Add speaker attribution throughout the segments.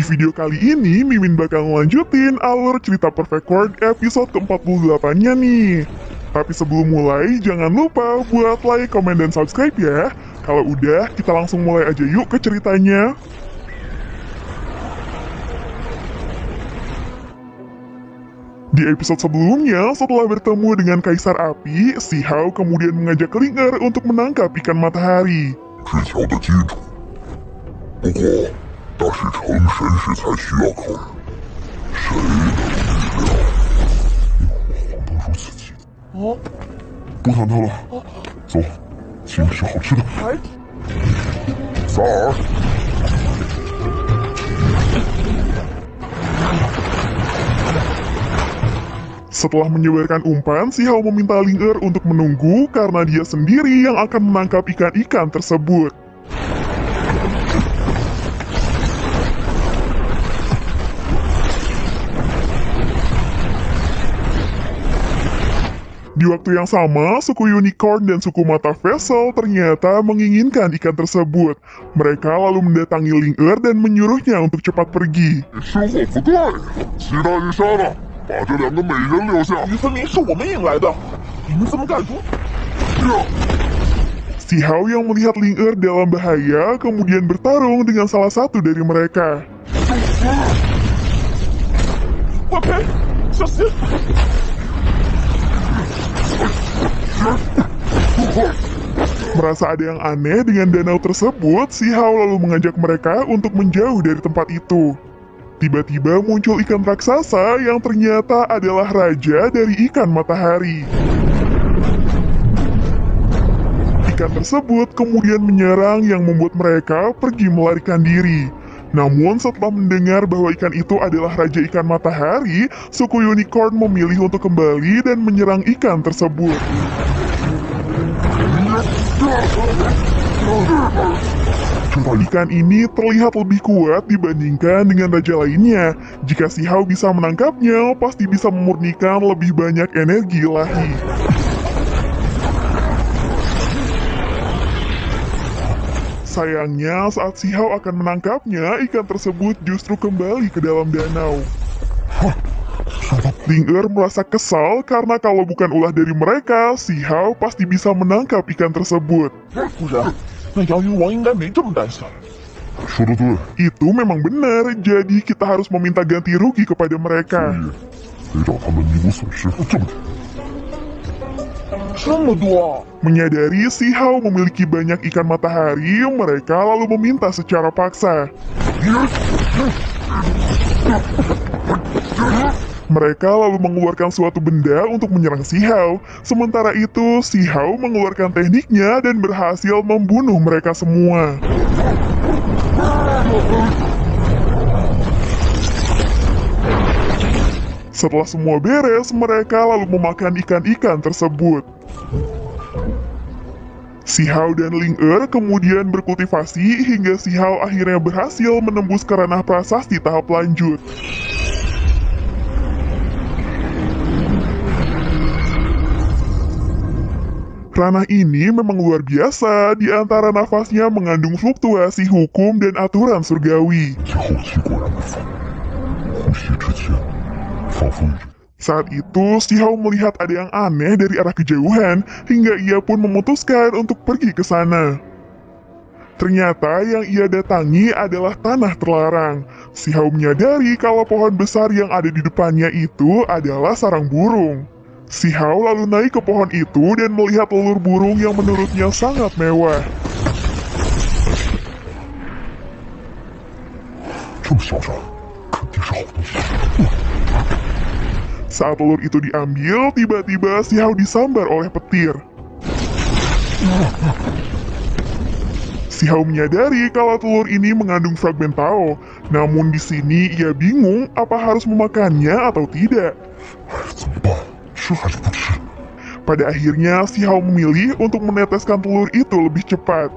Speaker 1: Di video kali ini, Mimin bakal ngelanjutin alur cerita Perfect World episode ke-48-nya nih. Tapi sebelum mulai, jangan lupa buat like, komen, dan subscribe ya. Kalau udah, kita langsung mulai aja yuk ke ceritanya. Di episode sebelumnya, setelah bertemu dengan Kaisar Api, Si Hao kemudian mengajak Ling untuk menangkap ikan matahari.
Speaker 2: 之桥的基础。不过，大使成神时才需要考虑，谁能预料令我皇得如此激动？不谈他了，走，请吃好吃的。萨尔，
Speaker 1: Setelah menyebarkan umpan, Si Hao meminta Ling untuk menunggu karena dia sendiri yang akan menangkap ikan-ikan tersebut. Di waktu yang sama, suku Unicorn dan suku Mata Vessel ternyata menginginkan ikan tersebut. Mereka lalu mendatangi Ling dan menyuruhnya untuk cepat pergi.
Speaker 2: 生火不对，其他人杀了，把这两个美人留下。
Speaker 3: 鱼分明是我们引来的，你们怎么敢说？
Speaker 1: Si Hao yang melihat Ling dalam bahaya kemudian bertarung dengan salah satu dari mereka.
Speaker 3: 我赔，小心！
Speaker 1: Merasa ada yang aneh dengan danau tersebut, Si Hao lalu mengajak mereka untuk menjauh dari tempat itu. Tiba-tiba muncul ikan raksasa yang ternyata adalah raja dari ikan matahari. Ikan tersebut kemudian menyerang yang membuat mereka pergi melarikan diri. Namun setelah mendengar bahwa ikan itu adalah raja ikan matahari, suku Unicorn memilih untuk kembali dan menyerang ikan tersebut. Ikan ini terlihat lebih kuat dibandingkan dengan raja lainnya. Jika Si Hao bisa menangkapnya, pasti bisa memurnikan lebih banyak energi ilahi. Sayangnya, saat Si Hao akan menangkapnya, ikan tersebut justru kembali ke dalam danau. Ling merasa kesal karena kalau bukan ulah dari mereka, Si Hao pasti bisa menangkap ikan tersebut.
Speaker 3: 不然，那杨云王应该没这么胆小。
Speaker 2: 说的对，
Speaker 1: Itu memang benar, jadi kita harus meminta ganti rugi kepada mereka.
Speaker 2: 得找他们弥补损失。这么
Speaker 3: 这么多，
Speaker 1: Menyadari Si Hao memiliki banyak ikan matahari, mereka lalu meminta secara paksa. Mereka lalu mengeluarkan suatu benda untuk menyerang Si Hao. Sementara itu, Si Hao mengeluarkan tekniknya dan berhasil membunuh mereka semua. Setelah semua beres, mereka lalu memakan ikan-ikan tersebut. Si Hao dan Ling kemudian berkultivasi hingga Si Hao akhirnya berhasil menembus ke ranah prasasti tahap lanjut. Ranah ini memang luar biasa, di antara nafasnya mengandung fluktuasi hukum dan aturan surgawi.
Speaker 2: 这后期果然不凡，呼吸之间，仿佛与
Speaker 1: Saat itu, Si Hao melihat ada yang aneh dari arah kejauhan, hingga ia pun memutuskan untuk pergi ke sana. Ternyata yang ia datangi adalah tanah terlarang. Si Hao menyadari kalau pohon besar yang ada di depannya itu adalah sarang burung. Si Hao lalu naik ke pohon itu dan melihat telur burung yang menurutnya sangat mewah.
Speaker 2: 这么嚣张，肯定是好东西。
Speaker 1: Saat telur itu diambil, tiba-tiba Si Hao disambar oleh petir. Si Hao menyadari kalau telur ini mengandung fragmen Tao, namun di sini ia bingung apa harus memakannya atau tidak.
Speaker 2: 怎么办？吃还是不吃？
Speaker 1: Pada akhirnya, Si Hao memilih untuk meneteskan telur itu lebih cepat.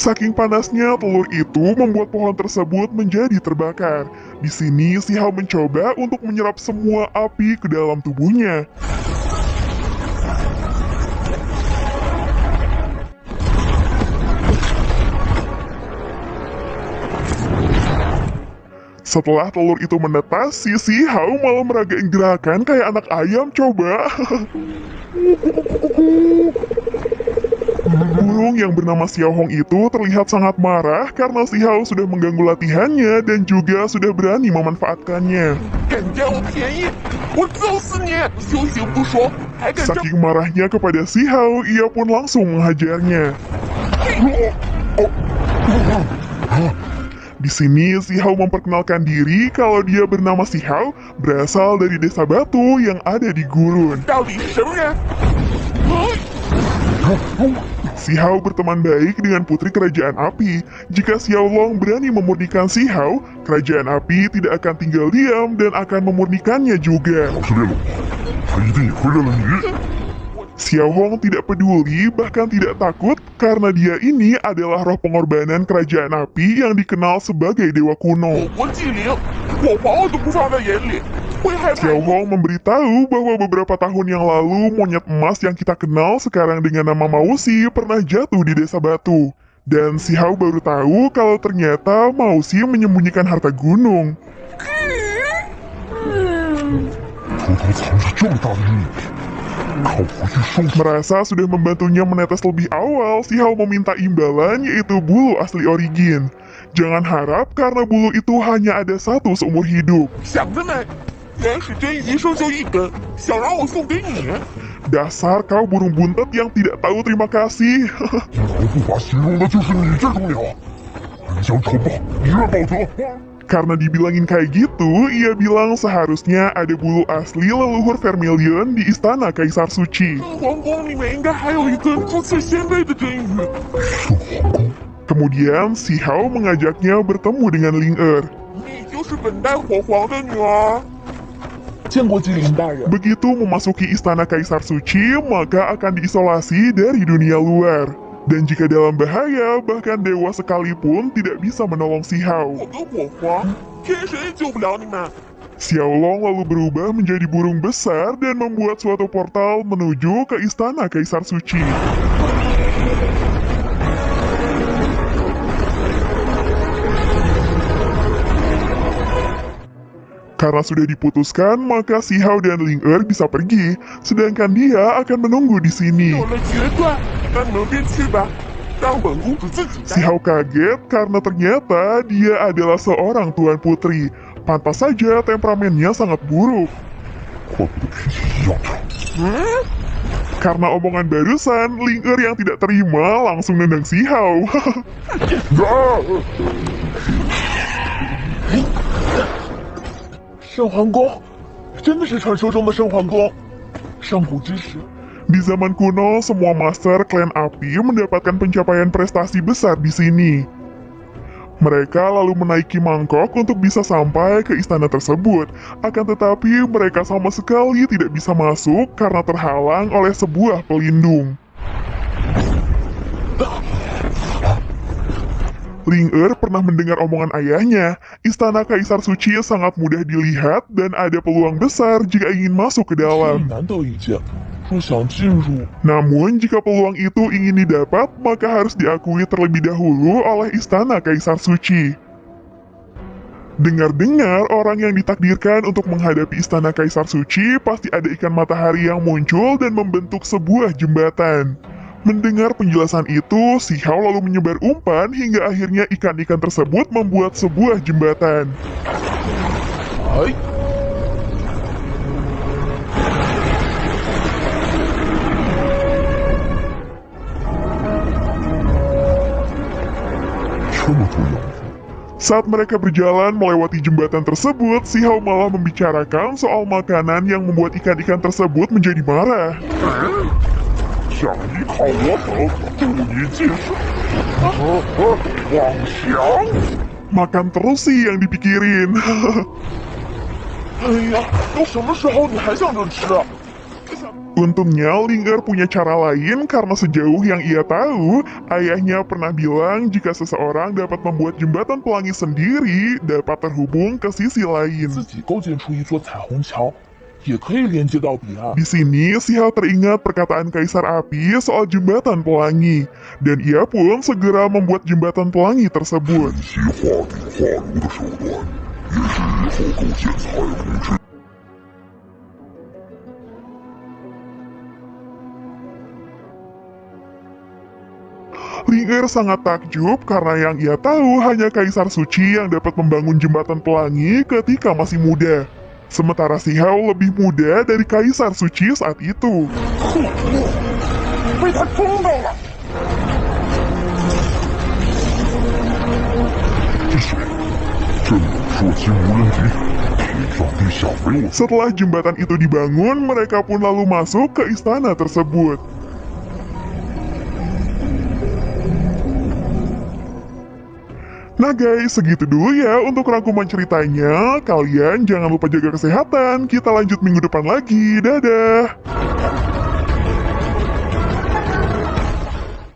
Speaker 1: Saking panasnya telur itu membuat pohon tersebut menjadi terbakar. Di sini si Hao mencoba untuk menyerap semua api ke dalam tubuhnya. Setelah telur itu menetas, si Hao malah meragain gerakan kayak anak ayam coba. Burung yang bernama Xiao Hong itu terlihat sangat marah karena si Hao sudah mengganggu latihannya dan juga sudah berani memanfaatkannya. Saking marahnya kepada si Hao, ia pun langsung menghajarnya. Di sini si Hao memperkenalkan diri kalau dia bernama si Hao, berasal dari desa batu yang ada di gurun. Si Hao berteman baik dengan putri kerajaan api. Jika Xiao Long berani memurnikan si Hao, kerajaan api tidak akan tinggal diam dan akan memurnikannya juga. Xiao Hong tidak peduli, bahkan tidak takut, karena dia ini adalah roh pengorbanan kerajaan api yang dikenal sebagai dewa kuno. Xiao Hong memberitahu bahwa beberapa tahun yang lalu monyet emas yang kita kenal sekarang dengan nama Mausi pernah jatuh di desa batu. Dan si Hao baru tahu kalau ternyata Mausi menyembunyikan harta gunung. Merasa sudah membantunya menetes lebih awal, si Hao meminta imbalan yaitu bulu asli origin. Jangan harap karena bulu itu hanya ada satu seumur hidup. Dasar kau burung buntet yang tidak tahu terima kasih. Karena dibilangin kayak gitu, ia bilang seharusnya ada bulu asli leluhur Vermilion di istana Kaisar Suci. Kemudian si Hao mengajaknya bertemu dengan Ling Er. Begitu memasuki istana Kaisar Suci, maka akan diisolasi dari dunia luar. Dan jika dalam bahaya, bahkan dewa sekalipun tidak bisa menolong si Hao. Xiao Long lalu berubah menjadi burung besar dan membuat suatu portal menuju ke istana Kaisar Suci. Karena sudah diputuskan, maka si Hao dan Ling Er bisa pergi, sedangkan dia akan menunggu di sini. Si Hao kaget karena ternyata dia adalah seorang tuan putri. Pantas saja temperamennya sangat buruk. Karena omongan barusan, Ling Er yang tidak terima langsung nendang si Hao.
Speaker 3: 圣皇宫，真的是传说中的圣皇宫。上古之时，
Speaker 1: Di zaman kuno, semua master klan api mendapatkan pencapaian prestasi besar di sini. Mereka lalu menaiki mangkok untuk bisa sampai ke istana tersebut. Akan tetapi, mereka sama sekali tidak bisa masuk karena terhalang oleh sebuah pelindung. Ling Er pernah mendengar omongan ayahnya, istana Kaisar Suci sangat mudah dilihat dan ada peluang besar jika ingin masuk ke dalam. Namun, jika peluang itu ingin didapat, maka harus diakui terlebih dahulu oleh istana Kaisar Suci. Dengar-dengar orang yang ditakdirkan untuk menghadapi istana Kaisar Suci pasti ada ikan matahari yang muncul dan membentuk sebuah jembatan. Mendengar penjelasan itu, si Hao lalu menyebar umpan hingga akhirnya ikan-ikan tersebut membuat sebuah jembatan.
Speaker 3: Hai.
Speaker 1: Saat mereka berjalan melewati jembatan tersebut, si Hao malah membicarakan soal makanan yang membuat ikan-ikan tersebut menjadi marah.
Speaker 3: 想依靠我等，助你晋升。妄想！
Speaker 1: Makan terus sih yang dipikirin.
Speaker 3: 哎呀，都什么时候你还想着吃？
Speaker 1: Untungnya Ling'er punya cara lain karena sejauh yang ia tahu, ayahnya pernah bilang jika seseorang dapat membuat jembatan pelangi sendiri, dapat terhubung ke sisi lain.
Speaker 3: 自己构建出一座彩虹桥，也可以连接到彼岸。
Speaker 1: Di sini, Si Hao teringat perkataan Kaisar Api soal jembatan pelangi, dan ia pun segera membuat jembatan pelangi tersebut.
Speaker 2: 其化顶化炉的手段，也是以后构建彩虹之。
Speaker 1: Ling'er sangat takjub karena yang ia tahu hanya Kaisar Suci yang dapat membangun jembatan pelangi ketika masih muda. Sementara Si Hao lebih muda dari Kaisar Suci saat itu.
Speaker 3: 被他冲到了。
Speaker 2: 这水，这猛兽级无人敌，天上地下唯我。
Speaker 1: Setelah jembatan itu dibangun, mereka pun lalu masuk ke istana tersebut. Nah guys, segitu dulu ya untuk rangkuman ceritanya. Kalian jangan lupa jaga kesehatan. Kita lanjut minggu depan lagi. Dadah!